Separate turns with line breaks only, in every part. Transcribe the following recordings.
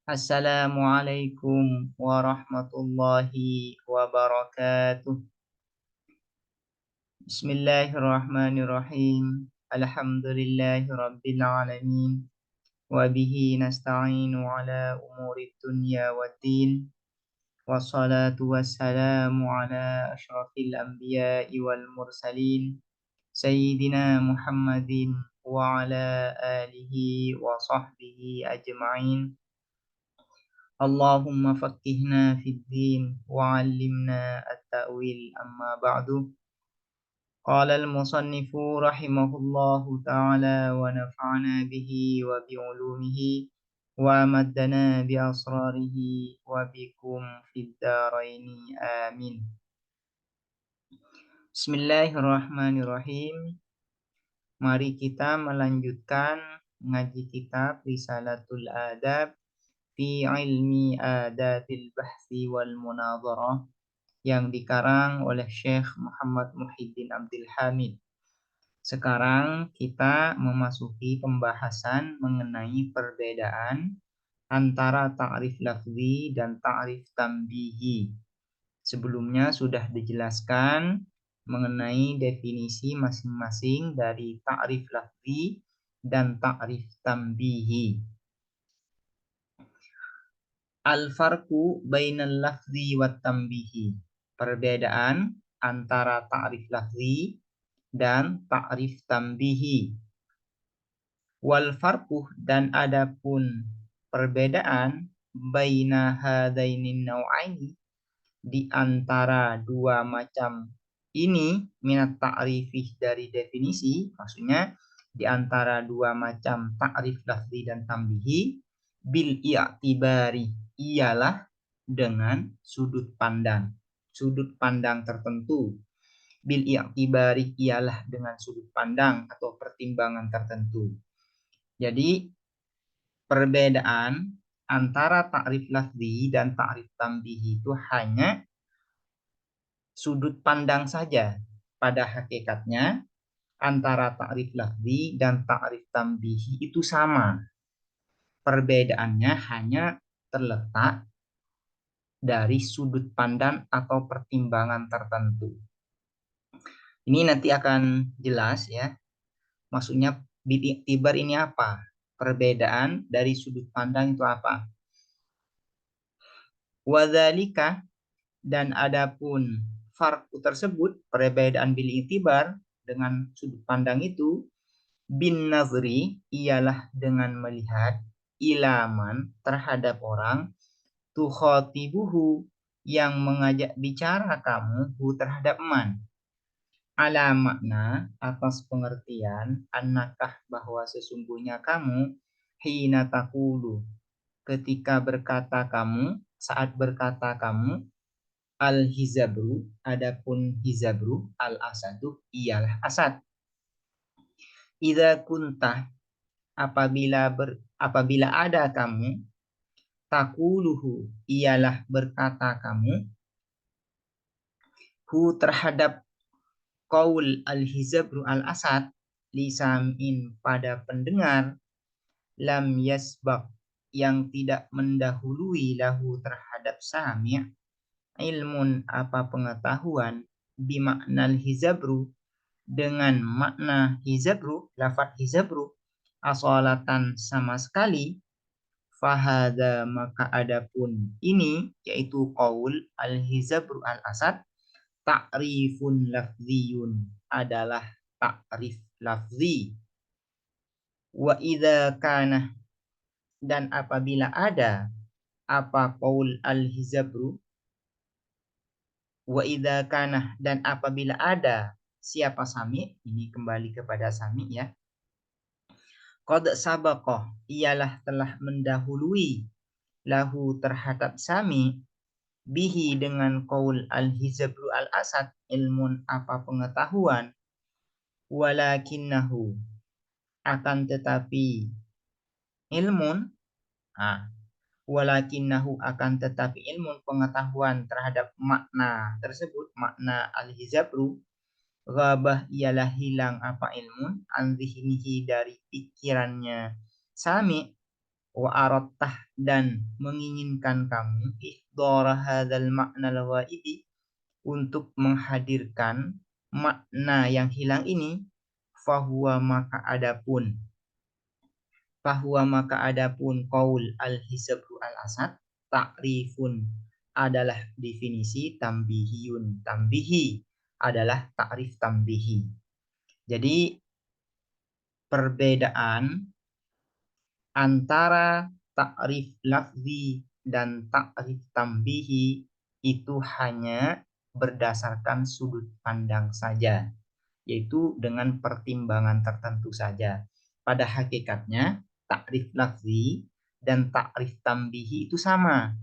Assalamualaikum warahmatullahi wabarakatuh. Bismillahirrahmanirrahim. Alhamdulillahi rabbil alamin. Wa bihi nasta'inu ala umuri dunya waddin. Wassalatu wassalamu ala ashrafil anbiya'i wal mursalin. Sayyidina Muhammadin wa ala alihi wa sahbihi ajma'in. Allahumma faqihna fid din wa 'allimna at-ta'wil amma ba'du. Qala al-musannifu rahimahullahu ta'ala wa nafa'ana bihi wa bi'ulumihi wa maddana bi asrarihi wa bikum fid dharaini amin. Bismillahirrahmanirrahim. Mari kita melanjutkan ngaji kitab Risalatul Adab fi ilmi adatil bahsi wal munadharah yang dikarang oleh Syekh Muhammad Muhyiddin Abdul Hamid. Sekarang kita memasuki pembahasan mengenai perbedaan antara ta'rif lafzi dan ta'rif tambihi. Sebelumnya sudah dijelaskan mengenai definisi masing-masing dari ta'rif lafzi dan ta'rif tambihi. Al-farqu bainal lafzi wat tambihi. Perbedaan antara ta'rif lafzi dan ta'rif tambihi. Wal farqu dan adapun perbedaan baina hadainin nau'aini di antara dua macam ini minat ta'rifih dari definisi, maksudnya di antara dua macam ta'rif lafzi dan tambihi bil i'tibari ialah dengan sudut pandang tertentu. Bil i'tibari ialah dengan sudut pandang atau pertimbangan tertentu. Jadi perbedaan antara ta'rif lafzi dan ta'rif tambihi itu hanya sudut pandang saja. Pada hakikatnya antara ta'rif lafzi dan ta'rif tambihi itu sama. Perbedaannya hanya terletak dari sudut pandang atau pertimbangan tertentu. Ini nanti akan jelas ya. Maksudnya bi'tibar ini apa? Perbedaan dari sudut pandang itu apa? Wadzalika dan adapun farqu tersebut, perbedaan bil i'tibar dengan sudut pandang itu bin nazri ialah dengan melihat ilaman terhadap orang tukhatibuhu yang mengajak bicara kamu terhadap man ala makna atas pengertian annakah bahwa sesungguhnya kamu hina taqulu ketika berkata kamu saat berkata kamu al hizabru adapun hizabru al asadu ialah asad idza kunta apabila ada kamu takuluhu ialah berkata kamu hu terhadap qaul al-hizabru al-asad lisam'in pada pendengar lam yasbaq yang tidak mendahului lahu terhadap sami' ilmun apa pengetahuan bimaknal hizabru dengan makna hizabru lafaz hizabru asolatan sama sekali fahada maka adapun ini yaitu qaul al-hizabru al-asad ta'rifun lafziyun adalah ta'rif lafzi wa idza kana dan apabila ada apa qaul al-hizabru wa idza kana dan apabila ada siapa sami ini kembali kepada sami ya qad sabaqah ialah telah mendahului lahu terhadap sami bihi dengan qaul al-hizabru al-asad ilmun apa pengetahuan walakinnahu akan tetapi ilmun walakinnahu akan tetapi ilmun pengetahuan terhadap makna tersebut makna al-hizabru ghabah ialah hilang apa ilmun an zihnihi dari pikirannya sami wa arattah dan menginginkan kamu ihdara hadzal makna al-ghaibi untuk menghadirkan makna yang hilang ini, fahuwa maka adapun qaul al-hizabru al-asad ta'rifun adalah definisi tambihiyun. Tambihi adalah ta'rif tambihi. Jadi perbedaan antara ta'rif lafzi dan ta'rif tambihi itu hanya berdasarkan sudut pandang saja, yaitu dengan pertimbangan tertentu saja. Pada hakikatnya, ta'rif lafzi dan ta'rif tambihi itu sama.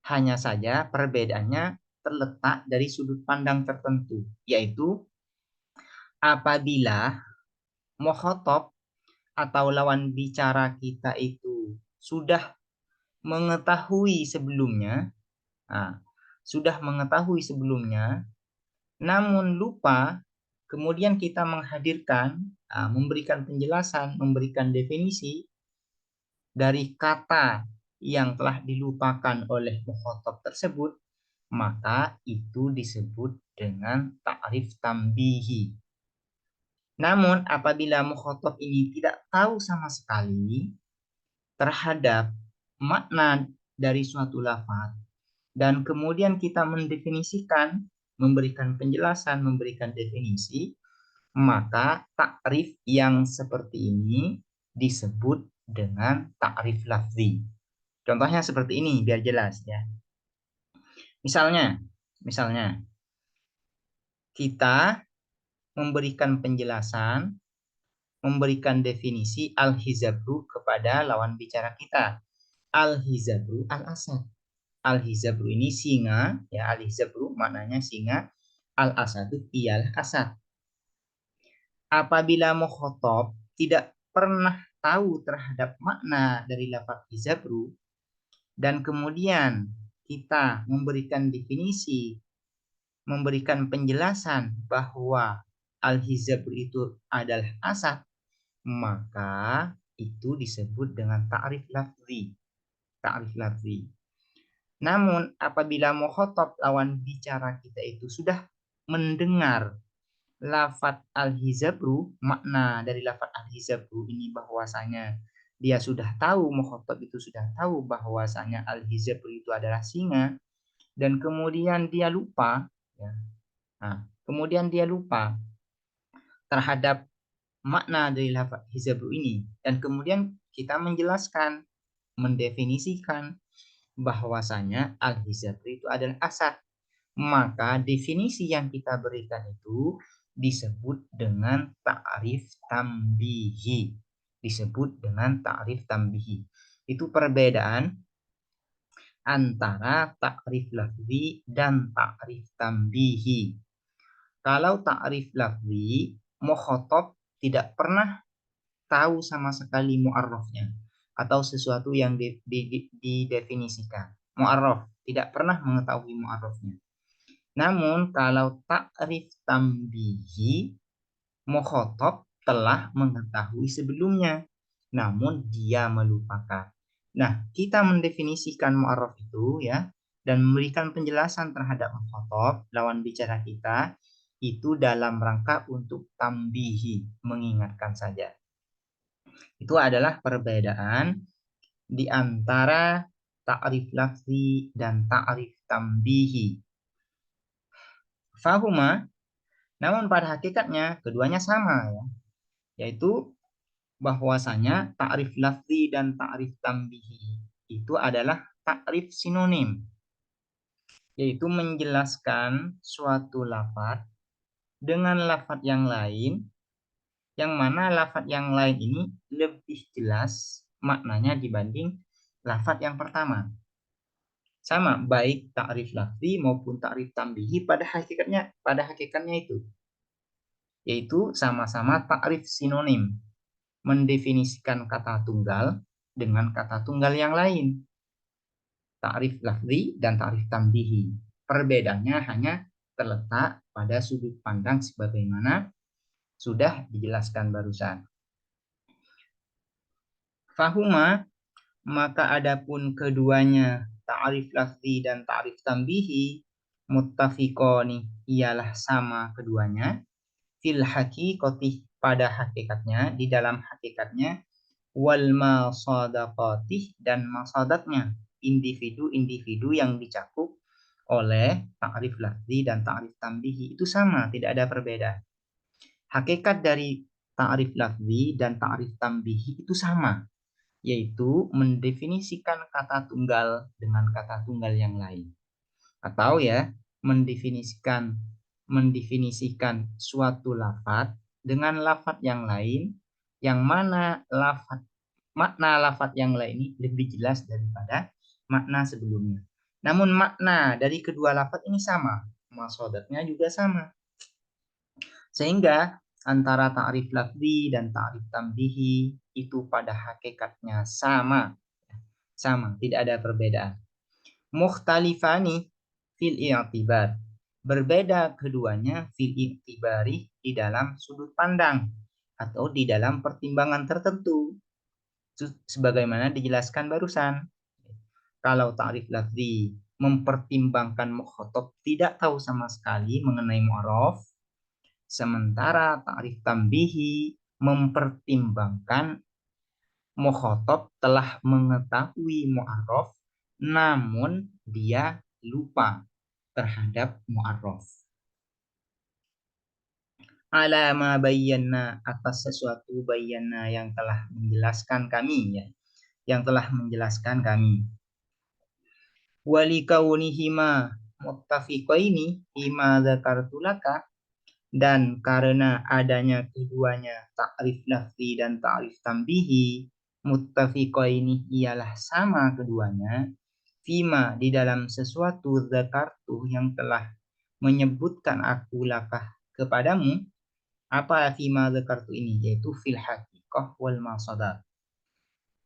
Hanya saja perbedaannya terletak dari sudut pandang tertentu, yaitu apabila mukhatab atau lawan bicara kita itu sudah mengetahui sebelumnya, namun lupa, kemudian kita menghadirkan, memberikan penjelasan, memberikan definisi dari kata yang telah dilupakan oleh mukhatab tersebut, maka itu disebut dengan ta'rif tambihi. Namun apabila mukhatab ini tidak tahu sama sekali terhadap makna dari suatu lafaz dan kemudian kita mendefinisikan, memberikan penjelasan, memberikan definisi, maka takrif yang seperti ini disebut dengan takrif lafzi. Contohnya seperti ini biar jelas ya. Misalnya kita memberikan penjelasan, memberikan definisi al-hizabru kepada lawan bicara kita. Al-hizabru al-asad. Al-hizabru ini singa, ya, al-hizabru maknanya singa, al-asadu ialah asad. Apabila mukhatab tidak pernah tahu terhadap makna dari lafaz hizabru dan kemudian kita memberikan definisi, memberikan penjelasan bahwa al-hizabru itu adalah asad, maka itu disebut dengan ta'rif lafzi. Ta'rif lafzi. Namun apabila mukhatab lawan bicara kita itu sudah mendengar lafaz al-hizabru, makna dari lafaz al-hizabru ini bahwasanya dia sudah tahu, mukhatab itu sudah tahu bahwasanya al-hizabru itu adalah singa, dan kemudian dia lupa, ya. Kemudian dia lupa terhadap makna dari lafaz hizabru ini, dan kemudian kita menjelaskan, mendefinisikan bahwasanya al-hizabru itu adalah asad, maka definisi yang kita berikan itu disebut dengan ta'rif tambihi. Disebut dengan ta'rif tambihi. Itu perbedaan antara ta'rif lafzi dan ta'rif tambihi. Kalau ta'rif lafzi, mukhatab tidak pernah tahu sama sekali mu'arrafnya atau sesuatu yang didefinisikan. Mu'arraf tidak pernah mengetahui mu'arrafnya. Namun kalau ta'rif tambihi, mukhatab telah mengetahui sebelumnya, namun dia melupakan. Nah, kita mendefinisikan mu'arraf itu ya, dan memberikan penjelasan terhadap mukhatab, lawan bicara kita, itu dalam rangka untuk tambihi, mengingatkan saja. Itu adalah perbedaan di antara ta'rif lafzi dan ta'rif tambihi. Fahuma, namun pada hakikatnya keduanya sama ya, yaitu bahwasanya ta'rif lafzi dan ta'rif tambihi itu adalah ta'rif sinonim, yaitu menjelaskan suatu lafaz dengan lafaz yang lain, yang mana lafaz yang lain ini lebih jelas maknanya dibanding lafaz yang pertama. Sama baik ta'rif lafzi maupun ta'rif tambihi pada hakikatnya itu, yaitu sama-sama ta'rif sinonim, mendefinisikan kata tunggal dengan kata tunggal yang lain. Ta'rif lafzi dan ta'rif tambihi. Perbedaannya hanya terletak pada sudut pandang sebagaimana sudah dijelaskan barusan. Fahuma, Maka adapun keduanya, ta'rif lafzi dan ta'rif tambihi, muttafiqoni, ialah sama keduanya, fil haqiqati, pada hakikatnya, di dalam hakikatnya, wal masadaqatih, dan masadatnya, individu-individu yang dicakup oleh ta'rif lafzi dan ta'rif tambihi itu sama, tidak ada perbedaan. Hakikat dari ta'rif lafzi dan ta'rif tambihi itu sama, yaitu mendefinisikan kata tunggal dengan kata tunggal yang lain. Atau ya, mendefinisikan suatu lafaz dengan lafaz yang lain, yang mana makna lafaz yang lain ini lebih jelas daripada makna sebelumnya. Namun makna dari kedua lafaz ini sama, maksudnya juga sama. Sehingga antara ta'rif lafzi dan ta'rif tambihi itu pada hakikatnya sama. Sama, tidak ada perbedaan. Mukhtalifani fil i'tibar. Berbeda keduanya fil i'tibari, di dalam sudut pandang atau di dalam pertimbangan tertentu. Sebagaimana dijelaskan barusan. Kalau ta'rif lafzi mempertimbangkan mukhatab, tidak tahu sama sekali mengenai mu'arraf, sementara ta'rif tambihi mempertimbangkan mukhatab telah mengetahui mu'arraf, namun dia lupa terhadap mu'arraf. Ala ma bayyana, atas sesuatu bayyana yang telah menjelaskan kami, ya, yang telah menjelaskan kami. Wali kaunihima muttafiqaini ima dzakartulaka, dan karena adanya keduanya ta'rif lafzi dan ta'rif tambihi, muttafiqaini ialah sama keduanya, fima di dalam sesuatu dzakartu yang telah menyebutkan aku lakah kepadamu. Apa fima dzakartu ini? Yaitu fil haqiqah wal masadat.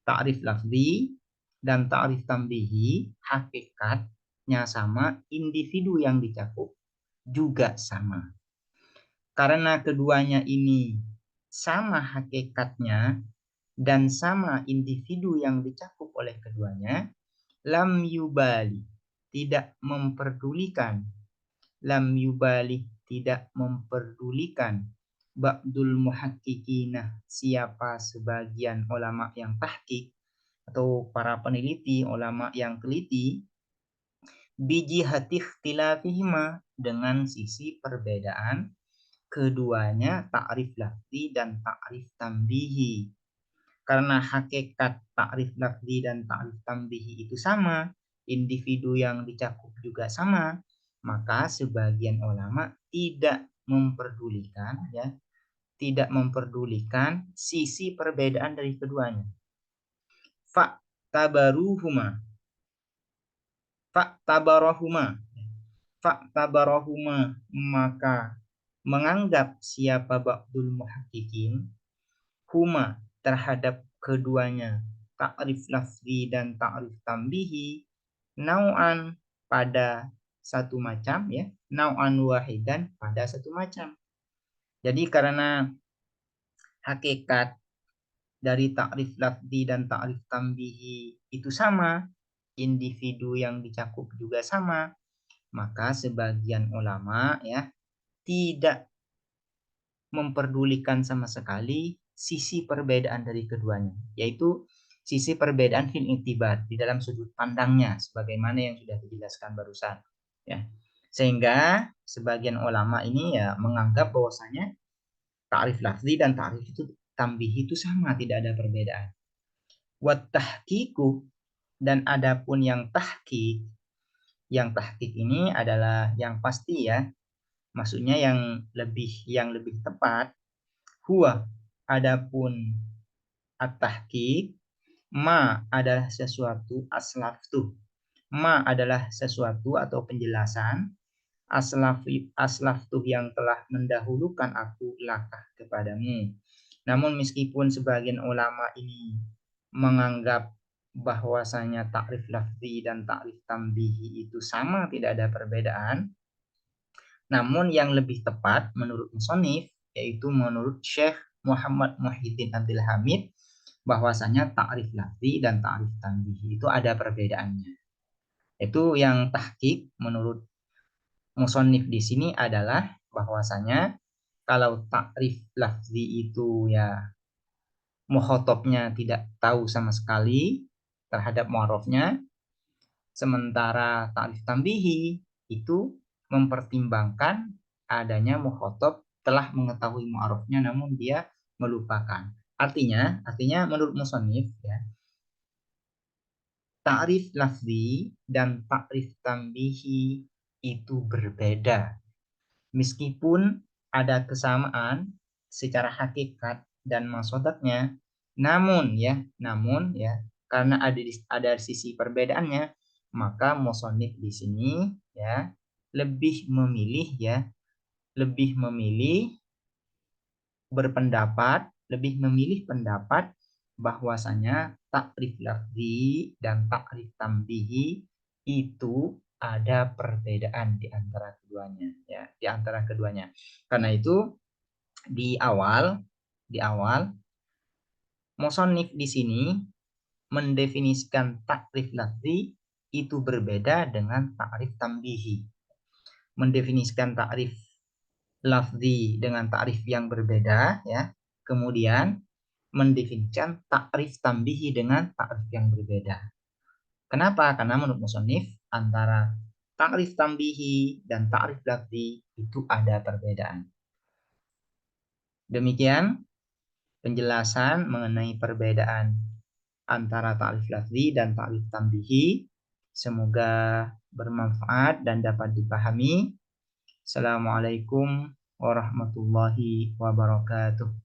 Ta'rif lafzi dan ta'rif tambihi hakikatnya sama, individu yang dicakup juga sama. Karena keduanya ini sama hakikatnya dan sama individu yang dicakup oleh keduanya, lam yubali, tidak memperdulikan, tidak memperdulikan, ba'dul muhaqqiqina, siapa sebagian ulama yang tahqiq atau para peneliti, ulama yang teliti, bijihati ikhtilafihima, dengan sisi perbedaan keduanya ta'rif lafzi dan ta'rif tambihi. Karena hakikat ta'rif lafzi dan ta'rif tambihi itu sama, individu yang dicakup juga sama, maka sebagian ulama tidak memperdulikan, ya, tidak memperdulikan sisi perbedaan dari keduanya. Fa'tabaruhuma, maka menganggap siapa ba'dul muhaqqiqin huma terhadap keduanya, ta'rif lafzi dan ta'rif tambihi, nau'an pada satu macam, ya, nau'an wahidan pada satu macam. Jadi karena hakikat dari ta'rif lafzi dan ta'rif tambihi itu sama, individu yang dicakup juga sama, maka sebagian ulama, ya, tidak memperdulikan sama sekali sisi perbedaan dari keduanya, yaitu sisi perbedaan fil i'tibar, di dalam sudut pandangnya, sebagaimana yang sudah dijelaskan barusan, ya. Sehingga sebagian ulama ini, ya, menganggap bahwasanya ta'rif lafzi dan ta'rif itu tambih itu sama, tidak ada perbedaan. Wat tahqiqu, dan adapun yang tahqiq ini adalah yang pasti, ya. Maksudnya yang lebih tepat, huwa, adapun at-tahqiq, ma adalah sesuatu, aslaftu, ma adalah sesuatu atau penjelasan, aslaftu yang telah mendahulukan aku lakah kepadamu. Namun meskipun sebagian ulama ini menganggap bahwasanya ta'rif lafzi dan ta'rif tambihi itu sama, tidak ada perbedaan, namun yang lebih tepat menurut musannif, yaitu menurut Syekh Muhammad Muhyiddin Abdul Hamid, bahwasanya ta'rif lafzi dan ta'rif tanbihi itu ada perbedaannya. Itu yang tahqiq menurut musannif di sini adalah bahwasanya kalau ta'rif lafzi itu ya mukhatabnya tidak tahu sama sekali terhadap mu'arrafnya, sementara ta'rif tambihi itu mempertimbangkan adanya mukhatab telah mengetahui mu'arrafnya namun dia melupakan. Artinya menurut musannif ya, ta'rif lafzi dan ta'rif tambihi itu berbeda. Meskipun ada kesamaan secara hakikat dan maksudnya, namun ya, karena ada sisi perbedaannya, maka musannif di sini ya lebih memilih lebih memilih pendapat bahwasanya takrif lafzi dan takrif tambihi itu ada perbedaan di antara keduanya ya, di antara keduanya. Karena itu di awal musannif di sini mendefinisikan takrif lafzi itu berbeda dengan takrif tambihi. Mendefinisikan takrif lafzi dengan takrif yang berbeda ya. Kemudian mendefinisikan takrif tambihi dengan takrif yang berbeda. Kenapa? Karena menurut musannif antara takrif tambihi dan takrif lafzi itu ada perbedaan. Demikian penjelasan mengenai perbedaan antara takrif lafzi dan takrif tambihi. Semoga bermanfaat dan dapat dipahami. Assalamualaikum warahmatullahi wabarakatuh.